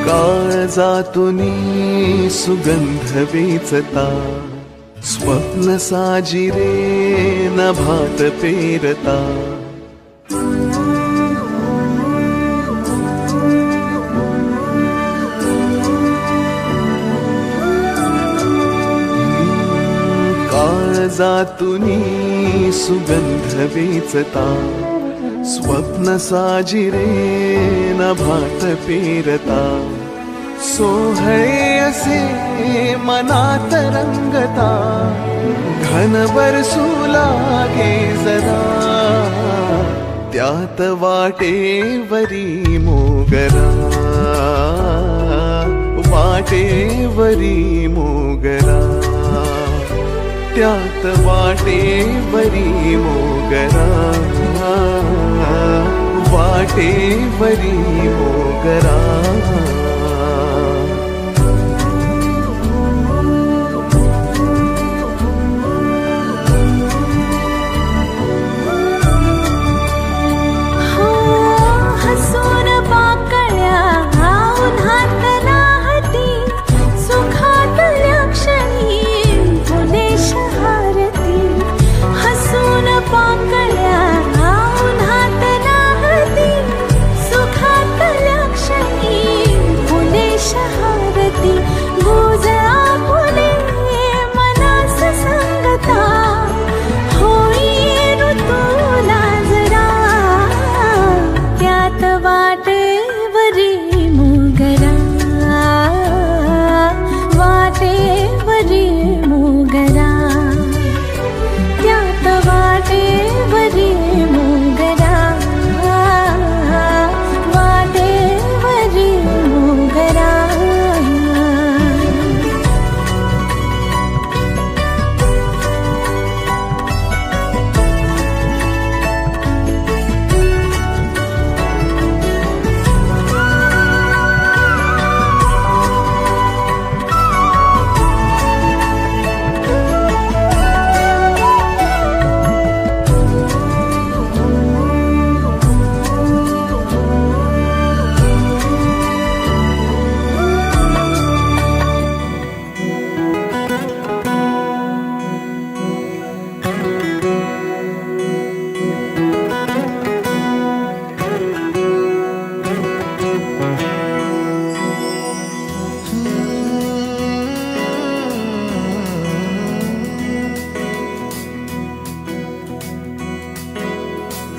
काळजातुनी सुगंध वेचता, स्वप्न साजिरे नभात पेरता. काळजातुनी सुगंध वेचता, स्वप्न साजिरे नभात पेरता. सोहळे असे मनात रंगता, घन बरसू लागे जरा, त्यात वाटेवरी मोगरा, वाटेवरी मोगरा, त्यात वाटेवरी मोगरा, वाटेवरी मोगरा.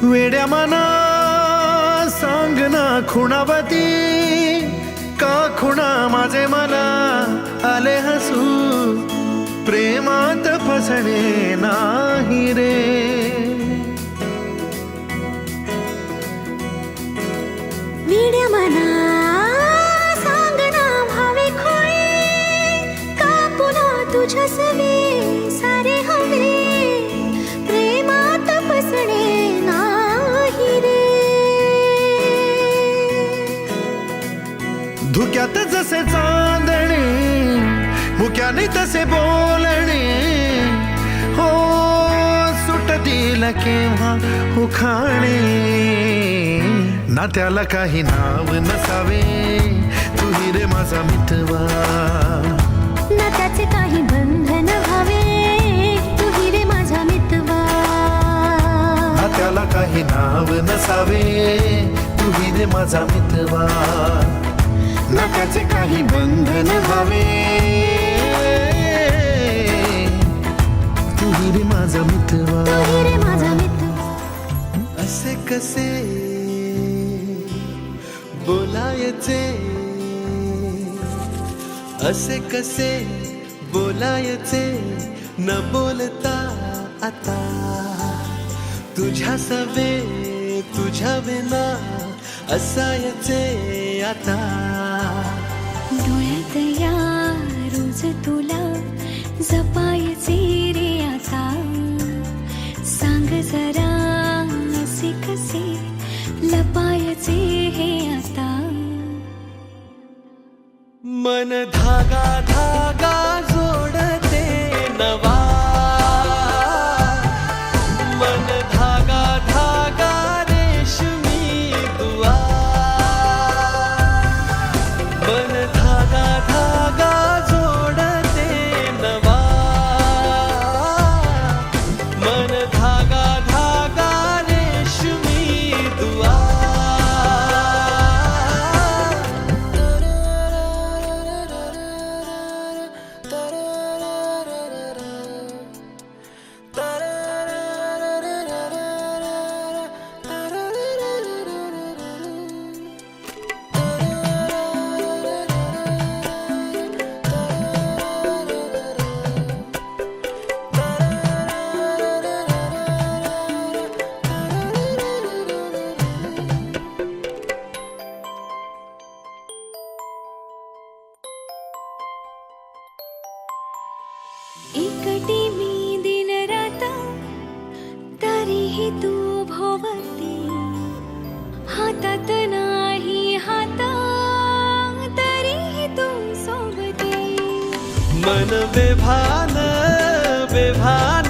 वेड्या मना सांग ना खुणावती, का खुणा माझे मला आले हसू, प्रेमात फसणे नाही रे. वेड्या मना सांग ना भावे खोळे, का पुन्हा तुझ्या सवे सारे हवे, प्रेमात फसणे धुक्यात जसे चांदणे, मुक्याने तसे बोलणे, हो सुटतील केव्हा उखाणे. नात्याला काही नाव नसावे, तुही रे माझा मितवा, नात्याचे काही बंधन व्हावे, तुही रे माझा मितवा. नात्याला काही नाव नसावे, तुही रे माझा मितवा, नात्याचे काही बंधन व्हावे, तुही रे माझा मितवा, तुही रे माझा मितवा. असे कसे बोलायचे, असे कसे बोलायचे, न बोलता आता तुझ्या सवे, तुझ्या विना असायचे आता. डोळ्यात या रोज तुला जपायचे रे आता, सांग जरा असे कसे लपायचे हे आता. मन धागा धागा जोडते नवा, मन धागा धागा रेशमी दुआ, मन मन बेभान बेभान